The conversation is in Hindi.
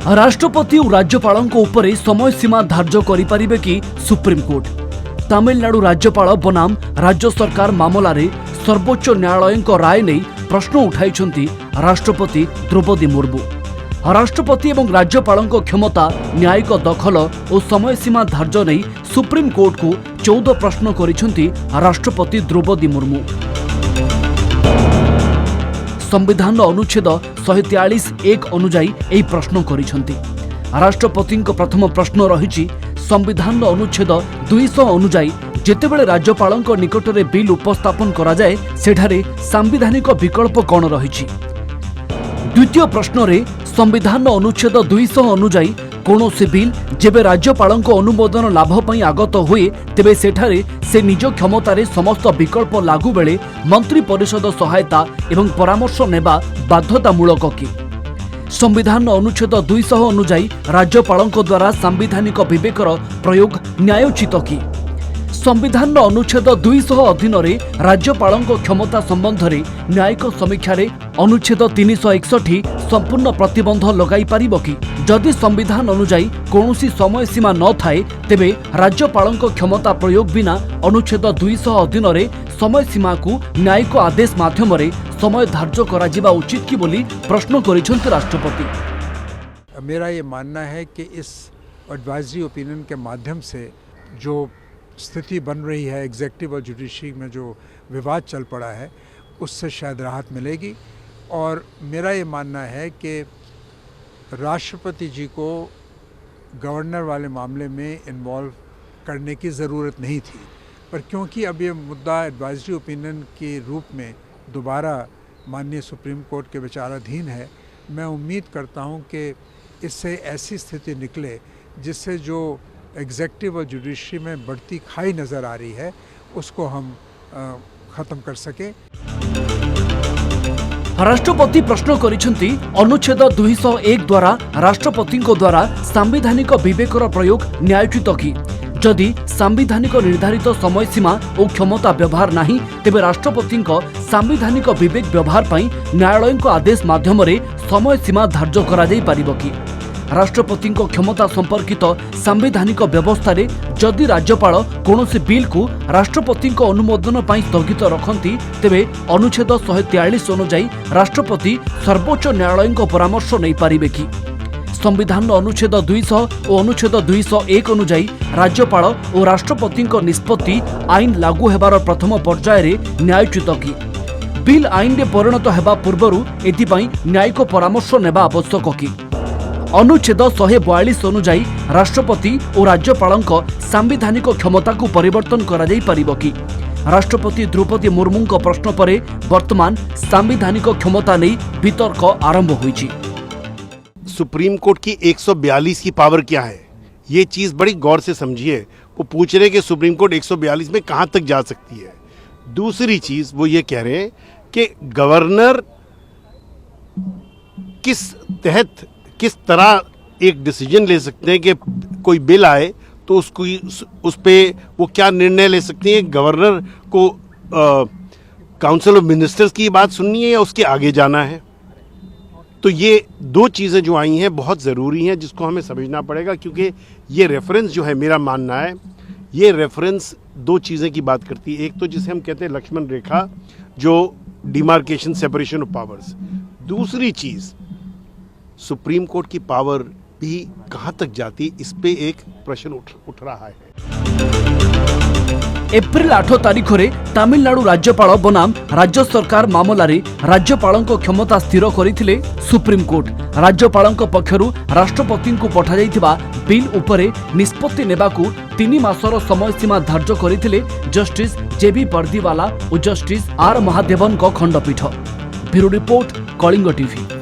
राष्ट्रपति और राज्यपाल समय सीमा धार्य करें कि सुप्रीमकोर्ट। तमिलनाडु राज्यपाल बनाम राज्य सरकार मामला रे सर्वोच्च न्यायालय राय नहीं प्रश्न उठाई राष्ट्रपति द्रौपदी मुर्मू। राष्ट्रपति और राज्यपाल क्षमता न्यायिक दखल और समय सीमा धार्य नहीं सुप्रीमकोर्ट को 14 प्रश्न करिसेंती राष्ट्रपति द्रौपदी मुर्मू। संविधान अनुच्छेद 143(1) अनुजाई यही प्रश्न करिसेंती। राष्ट्रपति प्रथम प्रश्न रही संविधान अनुच्छेद 200 अनुजाई जेतेबेले राज्यपाल निकट में बिल उपस्थापन करा जाए सेठारे सांविधानिक विकल्प कौन रही। द्वितीय प्रश्न रे संविधान अनुच्छेद 200 अनुजाई कौन से बिल जेबे राज्यपाल अनुमोदन लाभ पई आगत हुए तेबे सेठारे से निज क्षमतार समस्त विकल्प लागू बेले मंत्री परिषद सहायता एवं परामर्श नेबा बाध्यतामूलक कि। संविधान अनुच्छेद 200 अनुजाई राज्यपाल द्वारा सांविधानिक विवेकर प्रयोग न्यायोचित कि। संविधान अनुच्छेद 200 अधीन राज्यपाल क्षमता संबंध में न्यायिक समीक्षा अनुच्छेद 361 संपूर्ण प्रतिबंध लगाई पारिबो कि। जदि संविधान अनुजाई कौनसी समय सीमा न थाए तेबे राज्यपाल क्षमता प्रयोग बिना अनुच्छेद 200 अधीन समय सीमा को न्यायिक आदेश माध्यम समय धार्य करा उचित कि बोली प्रश्न करिसेंती राष्ट्रपति। मेरा ये मानना है कि इस एडवाइजरी ओपिनियन के माध्यम से जो स्थिति बन रही है एग्जीक्यूटिव और जुडिशरी में जो विवाद चल पड़ा है उससे शायद राहत मिलेगी। और मेरा ये मानना है कि राष्ट्रपति जी को गवर्नर वाले मामले में इन्वॉल्व करने की ज़रूरत नहीं थी, पर क्योंकि अब ये मुद्दा एडवाइजरी ओपिनियन के रूप में दोबारा माननीय सुप्रीम कोर्ट के विचाराधीन है, मैं उम्मीद करता हूँ कि इससे ऐसी स्थिति निकले जिससे जो एग्जीक्यूटिव और जुडिशरी में बढ़ती खाई नज़र आ रही है उसको हम ख़त्म कर सकें। राष्ट्रपति प्रश्न करिसेंती अनुच्छेद 201 द्वारा राष्ट्रपति द्वारा सांविधानिक विवेकर प्रयोग न्यायोचित कि। जदि सांविधानिक निर्धारित समय सीमा और क्षमता व्यवहार नहीं तेबे राष्ट्रपति सांविधानिक विवेक व्यवहार पई न्यायालय आदेश माध्यम समय सीमा धार्य करा जाई पारिबो कि। राष्ट्रपति क्षमता संपर्कित सांविधानिक व्यवस्था रे जदि राज्यपाल कौनसी बिल को राष्ट्रपति अनुमोदन पर स्थगित रखती तेबे अनुच्छेद 143 अनुजाई राष्ट्रपति सर्वोच्च न्यायालय परामर्श नहीं पारिबे कि। संविधान अनुच्छेद 200 और अनुच्छेद 201 अनुजाई राज्यपाल और राष्ट्रपति निष्पत्ति आईन लागू हेबार प्रथम पर्याय न्यायोचित कि। बिल आईन रे परिणत हेबा पूर्वरु एथिपाई न्यायिक परामर्श नेबा आवश्यक कि। अनुच्छेद 142 अनुजाई राष्ट्रपति और राज्यपाल सांविधानिक क्षमता को परिवर्तन करा जाई पारिबो कि। राष्ट्रपति द्रौपदी मुर्मू प्रश्न पर वर्तमान सांविधानिक क्षमता नहीं वितर्क आरंभ हुई। सुप्रीम कोर्ट की 142 की पावर क्या है, ये चीज बड़ी गौर से समझिए। वो पूछ रहे कि सुप्रीम कोर्ट 142 में कहां तक जा सकती है। दूसरी चीज वो ये कह रहे हैं कि गवर्नर किस तरह एक डिसीजन ले सकते हैं कि कोई बिल आए तो उसको उस पे वो क्या निर्णय ले सकते हैं। गवर्नर को काउंसिल ऑफ मिनिस्टर्स की बात सुननी है या उसके आगे जाना है। तो ये दो चीज़ें जो आई हैं बहुत ज़रूरी हैं जिसको हमें समझना पड़ेगा, क्योंकि ये रेफरेंस जो है मेरा मानना है ये रेफरेंस दो चीज़ें की बात करती है। एक तो जिसे हम कहते हैं लक्ष्मण रेखा जो डिमार्केशन सेपरेशन ऑफ पावर्स, दूसरी चीज़ सुप्रीम कोर्ट की पावर भी कहां तक जाती, इस पे एक प्रश्न उठ रहा है। एप्रिल 8 तारिख रे तमिलनाडु राज्यपाल बनाम राज्य सरकार मामला रे राज्यपाल क्षमता स्थिर करथिले सुप्रीम कोर्ट। राज्यपाल पक्षरु राष्ट्रपति को पठा जाइथिबा बिल उपरे निष्पत्ति नेबाकू 3 मासर समय सीमा धार्य करथिले जस्टिस जेबी पर्दीवाला और जस्टिस आर महादेवन खंडपीठ। Bureau report, Kalinga TV.